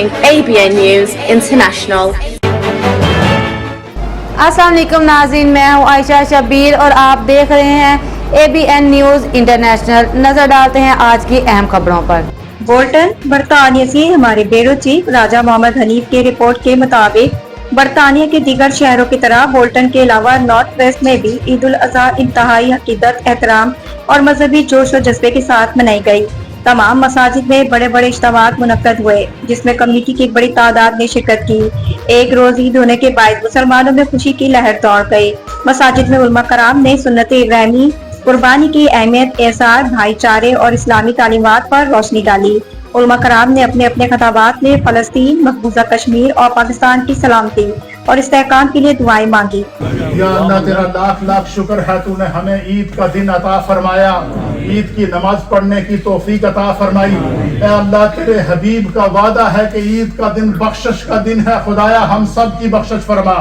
ABN News International. अस्सलाम वालेकुम नाज़रीन, मैं हूँ आयशा शबीर और आप देख रहे हैं ABN न्यूज़ इंटरनेशनल। नजर डालते हैं आज की अहम खबरों पर। बोल्टन बरतानिया से हमारे ब्यूरो चीफ राजा मोहम्मद हनीफ की रिपोर्ट के मुताबिक बरतानिया के दीगर शहरों की तरह बोल्टन के अलावा नॉर्थ वेस्ट में भी ईद उल अज़हा इंतहाई अकीदत, एहतराम और मजहबी जोश व जज्बे के साथ मनाई गई। तमाम मसाजिद में बड़े बड़े इज्तिमात मुनक्कद हुए, जिसमें कम्युनिटी की एक बड़ी तादाद ने शिरकत की। एक रोज ईद होने के बाद मुसलमानों में खुशी की लहर दौड़ गई। मसाजिद में उलमा कराम ने सुन्नत इब्राहिमी, कुर्बानी की अहमियत, एहसार, भाईचारे और इस्लामी तालीमात पर रोशनी डाली। उलमा कराम ने अपने अपने खताबात में फलस्तीन, मकबूजा कश्मीर और पाकिस्तान की सलामती और इस्तेहकाम के लिए दुआएं मांगी। या अल्लाह, तेरा लाख लाख शुक्र है, तूने हमें ईद का दिन अता फरमाया, ईद की नमाज पढ़ने की तौफीक अता फरमाई। ए अल्लाह, तेरे हबीब का वादा है कि ईद का दिन बख्शिश का दिन है। खुदाया हम सब की बख्शिश फरमा।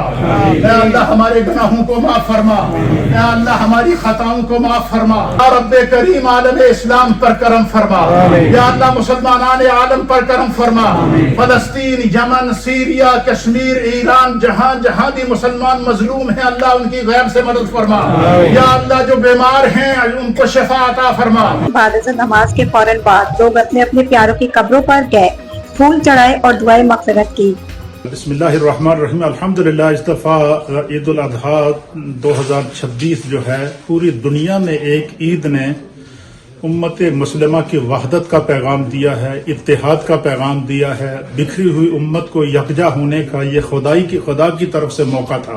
ए अल्लाह, हमारे गुनाहों को माफ फरमा। ए अल्लाह, हमारी खताओं को माफ फरमा। या रब्बे करीम, आलम इस्लाम पर करम फरमा। या अल्लाह, मुसलमानान आलम पर करम फरमा। फलस्तीन, यमन, सीरिया, कश्मीर, ईरान, जहां जहां भी मुसलमान मजलूम हैं, अल्लाह उनकी गैर से मदद फरमा। या अल्लाह, जो बीमार हैं उनको शिफा अता फरमा। इबादत नमाज के फौरन बाद लोग अपने अपने प्यारों की कब्रों पर गए, फूल चढ़ाए और दुआएं मग़फ़िरत की। बिस्मिल्लाहिर्रहमानिर्रहीम। अल्हम्दुलिल्लाह, इस दफ़ा ईद उल अज़हा 2026 जो है, पूरी दुनिया में एक ईद ने उम्मत मुस्लिमा की वहदत का पैगाम दिया है, इत्तेहाद का पैगाम दिया है। बिखरी हुई उम्मत को यकजा होने का ये खुदा की तरफ से मौका था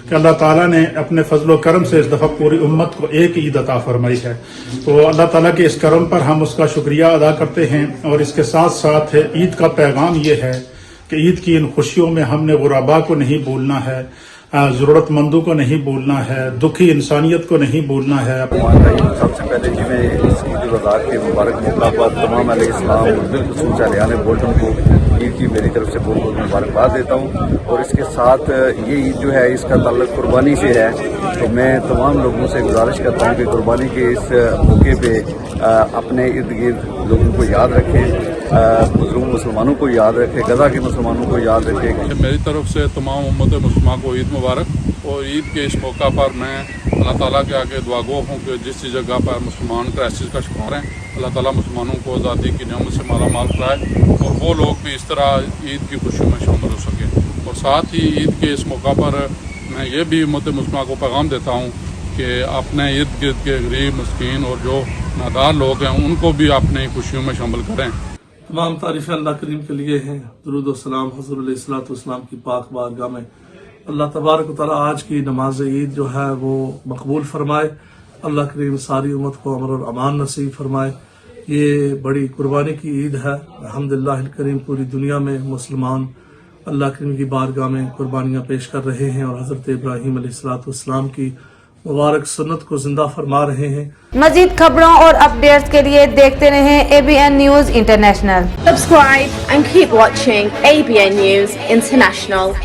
कि अल्लाह ताला ने अपने फजल करम से इस दफ़ा पूरी उम्मत को एक ईद अता फरमाई है। तो अल्लाह ताला के इस करम पर हम उसका शुक्रिया अदा करते हैं। और इसके साथ साथ ईद का पैगाम ये है कि ईद की इन खुशियों में हमने गुराबा को नहीं भूलना है, ज़रूरतमंदों को नहीं भूलना है, दुखी इंसानियत को नहीं भूलना है। सबसे पहले जिन्हें इस ईद उल अज़हा के मुबारक मौका पर तमाम अलैहिस्सलाम और बिलखुसूस आलियाने बोल्टन को ईद की मेरी तरफ से बहुत बहुत मुबारकबाद देता हूँ। और इसके साथ ये ईद जो है, इसका ताल्लुक कुर्बानी से है। तो मैं तमाम लोगों से गुजारिश करता हूँ कि कुर्बानी के इस मौके पे अपने इर्द गिर्द लोगों को याद रखें, मज़लूम मुसलमानों को याद रखें, गज़ा के मुसलमानों को याद रखें। मेरी तरफ से तमाम उम्मत मुस्लिमा को ईद मुबारक। और ईद के इस मौका पर मैं अल्लाह ताला के आगे दुआगो हूँ कि जिस जगह पर मुसलमान क्राइसिस का शिकार हैं, अल्लाह ताला मुसलमानों को आज़ादी की नेमत से माला माल कराए और वो लोग भी इस तरह ईद की खुशियों में शामिल हो सकें। और साथ ही ईद के इस मौका पर मैं ये भी उम्मत मुस्लिमा को पैगाम देता हूँ कि अपने इर्द गिर्द के गरीब, मस्कीन और जो नादार लोग हैं उनको भी अपनी खुशियों में शामिल करें। तमाम तारीफ़ें अल्लाह करीम के लिए हैं। दुरूद व सलाम हुज़ूर अलैहिस्सलाम की पाक बारगाह में। अल्लाह तबारक व तआला आज की नमाज ईद जो है वो मकबूल फरमाए। अल्लाह करीम सारी उम्मत को अमन और अमान नसीब फरमाए। ये बड़ी कुर्बानी की ईद है। अल्हम्दुलिल्लाह करीम पूरी दुनिया में मुसलमान अल्लाह करीम की बारगाह में कुर्बानियाँ पेश कर रहे हैं और हज़रत इब्राहीम अलैहिस्सलाम की मुबारक सुन्नत को जिंदा फरमा रहे हैं। मज़ीद खबरों और अपडेट्स के लिए देखते रहें ABN news international. Subscribe and keep watching ABN News International.